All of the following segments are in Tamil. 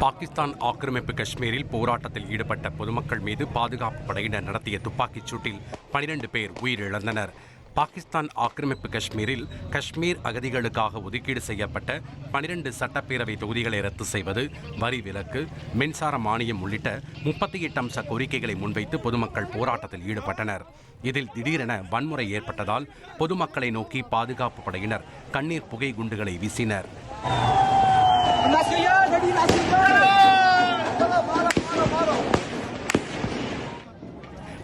பாகிஸ்தான் ஆக்கிரமிப்பு காஷ்மீரில் போராட்டத்தில் ஈடுபட்ட பொதுமக்கள் மீது பாதுகாப்பு படையினர் நடத்திய துப்பாக்கிச் சூட்டில் 12 பேர் உயிரிழந்தனர். பாகிஸ்தான் ஆக்கிரமிப்பு காஷ்மீரில் காஷ்மீர் அகதிகளுக்காக ஒதுக்கீடு செய்யப்பட்ட 12 சட்டப்பேரவை தொகுதிகளை ரத்து செய்வது, வரி விலக்கு, மின்சார மானியம் உள்ளிட்ட 38 அம்ச கோரிக்கைகளை முன்வைத்து பொதுமக்கள் போராட்டத்தில் ஈடுபட்டனர். இதில் திடீரென வன்முறை ஏற்பட்டதால் பொதுமக்களை நோக்கி பாதுகாப்பு படையினர் கண்ணீர் புகை குண்டுகளை வீசினர்.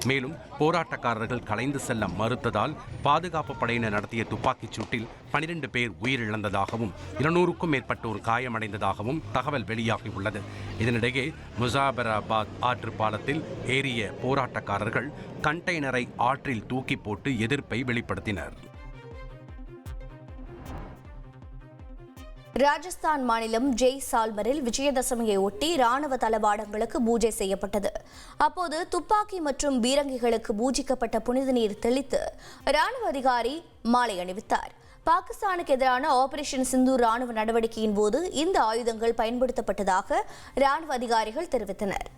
மேலும் போராட்டக்காரர்கள் கலைந்து செல்ல மறுத்ததால் பாதுகாப்பு படையினர் நடத்திய துப்பாக்கிச் சூட்டில் 12 பேர் உயிரிழந்ததாகவும் 200க்கும் மேற்பட்டோர் காயமடைந்ததாகவும் தகவல் வெளியாகியுள்ளது. இதனிடையே முசாபராபாத் ஆற்று பாலத்தில் ஏறிய போராட்டக்காரர்கள் கண்டெய்னரை ஆற்றில் தூக்கி போட்டு எதிர்ப்பை வெளிப்படுத்தினர். ராஜஸ்தான் மாநிலம் ஜெய்சால்மரில் விஜயதசமியை ஒட்டி ராணுவ தளவாடங்களுக்கு பூஜை செய்யப்பட்டது. அப்போது துப்பாக்கி மற்றும் பீரங்கிகளுக்கு பூஜிக்கப்பட்ட புனித நீர் தெளித்து ராணுவ அதிகாரி மாலை அணிவித்தார். பாகிஸ்தானுக்கு எதிரான ஆபரேஷன் சிந்தூர் ராணுவ நடவடிக்கையின் போது இந்த ஆயுதங்கள் பயன்படுத்தப்பட்டதாக ராணுவ அதிகாரிகள் தெரிவித்தனர்.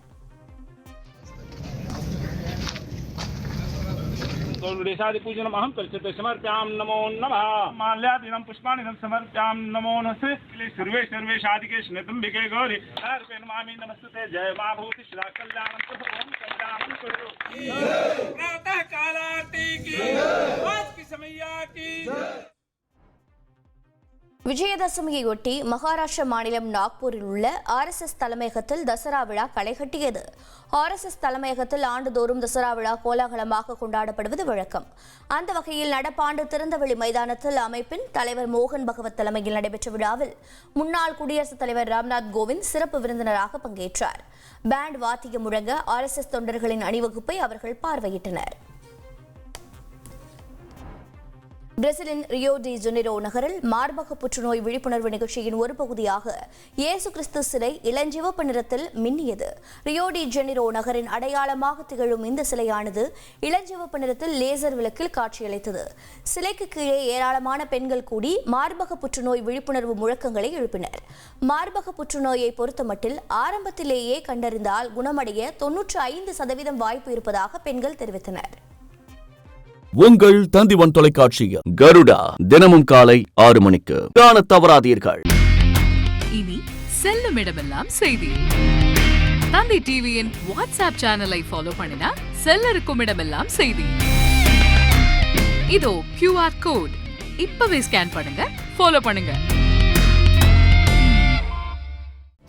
पूजनमहं कल्चते समर्प्याम नमो नमः माल्यादीनं पुष्पाणिनं समर्प्याम नमो नमः सर्वे सर्वे शादिके स्नेतंबिके गौरी हरपे नमामि नमस्ते जय मा भूति श्री कल्याणं प्रभुं कल्याणं कुरु प्रातः कालारती की आज की समैया की. விஜயதசமியையொட்டி மகாராஷ்டிர மாநிலம் நாக்பூரில் உள்ள RSS தலைமையகத்தில் தசரா விழா களைகட்டியது. RSS தலைமையகத்தில் ஆண்டுதோறும் தசரா விழா கோலாகலமாக கொண்டாடப்படுவது வழக்கம். அந்த வகையில் நடப்பாண்டு திறந்தவெளி மைதானத்தில் அமைப்பின் தலைவர் மோகன் பகவத் தலைமையில் நடைபெற்ற விழாவில் முன்னாள் குடியரசுத் தலைவர் ராம்நாத் கோவிந்த் சிறப்பு விருந்தினராக பங்கேற்றார். பேண்ட் வாத்தியம் முழங்க RSS தொண்டர்களின் அணிவகுப்பை அவர்கள் பார்வையிட்டனர். பிரேசிலின் ரியோ டி ஜெனிரோ நகரில் மார்பக புற்றுநோய் விழிப்புணர்வு நிகழ்ச்சியின் ஒரு பகுதியாக இயேசு கிறிஸ்து சிலை இளஞ்சிவப்பு நிறத்தில் மின்னியது. ரியோ டி ஜெனிரோ நகரின் அடையாளமாக திகழும் இந்த சிலையானது இளஞ்சிவப்பு நிறத்தில் லேசர் விளக்கில் காட்சியளித்தது. சிலைக்கு கீழே ஏராளமான பெண்கள் கூடி மார்பக புற்றுநோய் விழிப்புணர்வு முழக்கங்களை எழுப்பினர். மார்பக புற்றுநோயை பொறுத்தமட்டில் ஆரம்பத்திலேயே கண்டறிந்தால் குணமடைய 95% வாய்ப்பு இருப்பதாக பெண்கள் தெரிவித்தனர். உங்கள் தந்திவன் தொலைக்காட்சியில் கருடா தினமும் காலை 6 மணிக்கு காண தவறாதீர்கள். இனி செல்லும் இடமெல்லாம் செய்தி. தந்தி டிவியின் வாட்ஸ்அப் சேனலை ஃபாலோ பண்ணினா செல்ல இருக்கும் இடமெல்லாம் செய்தி. இதோ QR கோட், இப்பவே ஸ்கேன் பண்ணுங்க, ஃபாலோ பண்ணுங்க.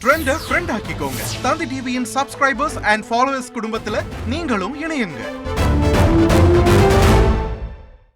ட்ரெண்ட ஃப்ரெண்ட் ஆக்கிக்கோங்க. தந்தி டிவியின் சப்ஸ்கிரைபர்ஸ் அண்ட் ஃபாலோவர்ஸ் குடும்பத்துல நீங்களும் இணையுங்க.